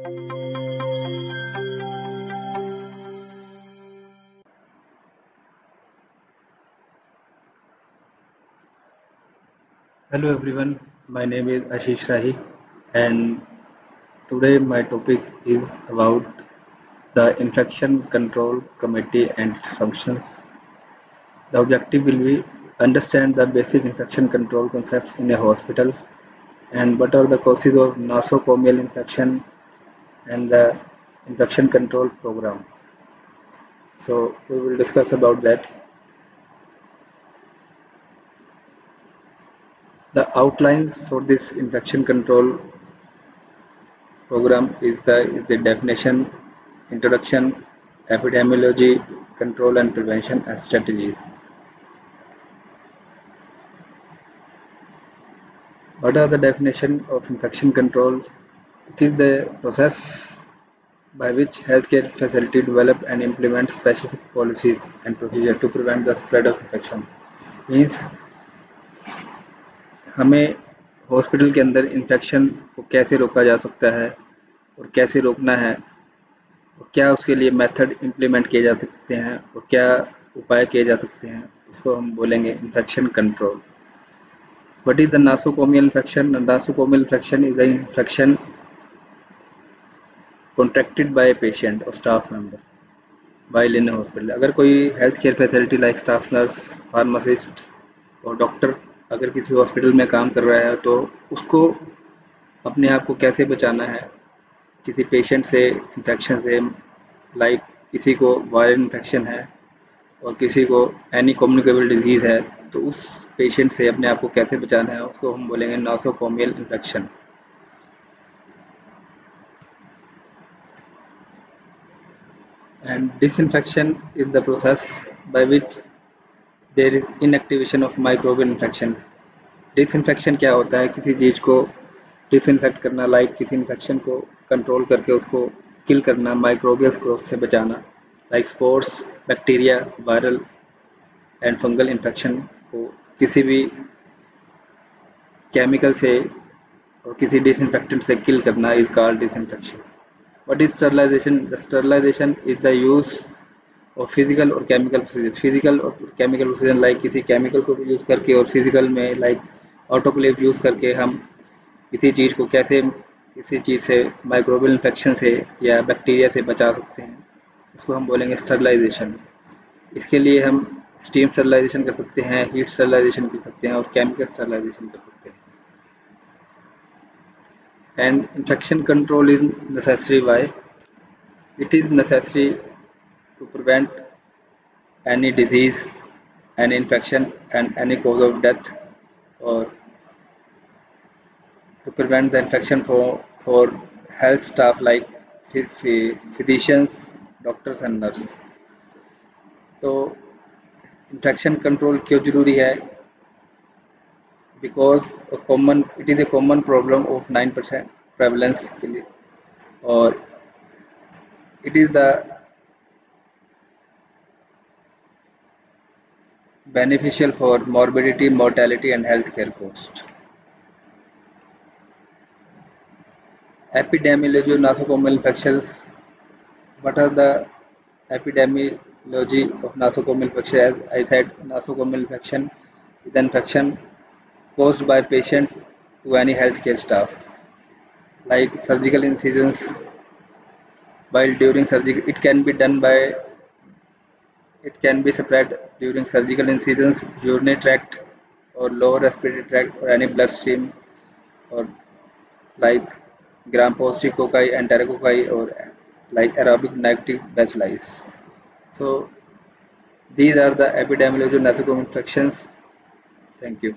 Hello everyone, my name is Ashish Rahi and today my topic is about the Infection Control Committee and its functions. The objective will be understand the basic infection control concepts in a hospital and what are the causes of nosocomial infection and the infection control program. So we will discuss about that. The outlines for this infection control program is the definition, introduction, epidemiology, control and prevention and strategies. What are the definition of infection control? It is the process by which healthcare facility develop and implement specific policies and procedures to prevent the spread of infection. Means हमें hospital के अंदर infection को कैसे रोका जा सकता है और कैसे रोकना है और क्या उसके लिए मेथड इम्प्लीमेंट किए जा सकते हैं और क्या उपाय किए जा सकते हैं, इसको हम बोलेंगे infection control. What is the nosocomial infection? The nosocomial infection is the infection contracted by a patient or staff member while in a hospital. अगर कोई health care facility like staff nurse, pharmacist और doctor अगर किसी hospital में काम कर रहा है तो उसको अपने आप को कैसे बचाना है किसी पेशेंट से, इन्फेक्शन से, लाइक किसी को वायरल इन्फेक्शन है और किसी को एनी कम्युनिकेबल डिजीज़ है तो उस पेशेंट से अपने आप को कैसे बचाना है उसको हम बोलेंगे nosocomial infection. And disinfection is the process by which there is inactivation of microbial infection. Disinfection क्या होता है? किसी चीज़ को डिसइंफेक्ट करना, लाइक किसी इन्फेक्शन को कंट्रोल करके उसको किल करना, माइक्रोबियल ग्रोथ से बचाना, like spores, bacteria, viral and fungal infection को किसी भी केमिकल से और किसी डिसइंफेक्टेंट से किल करना is called disinfection. What is sterilization? The sterilization is the use of physical और chemical procedures. Physical और chemical procedure like किसी chemical को यूज़ करके और physical में like autoclave यूज़ करके हम किसी चीज़ को कैसे किसी चीज़ से microbial infection से या बैक्टीरिया से बचा सकते हैं, इसको हम बोलेंगे sterilization. इसके लिए हम steam sterilization कर सकते हैं, heat sterilization कर सकते हैं और chemical sterilization कर सकते हैं. And infection control is necessary. Why? It is necessary to prevent any disease, any infection and any cause of death, or to prevent the infection for health staff like physicians, doctors and nurse. तो infection control क्यों जरूरी है? Because it is a common problem of 9% prevalence के लिए और it is the beneficial for morbidity, mortality and healthcare cost. Epidemiology of nosocomial infections. What are the epidemiology of nosocomial infection? As I said, nosocomial infection is the infection caused by patient to any healthcare staff, like surgical incisions. While during surgery, it can be spread during surgical incisions, urinary tract or lower respiratory tract or any bloodstream or like gram-positive cocci, enterococci or like aerobic negative bacilli. So these are the epidemiology of nosocomial infections. Thank you.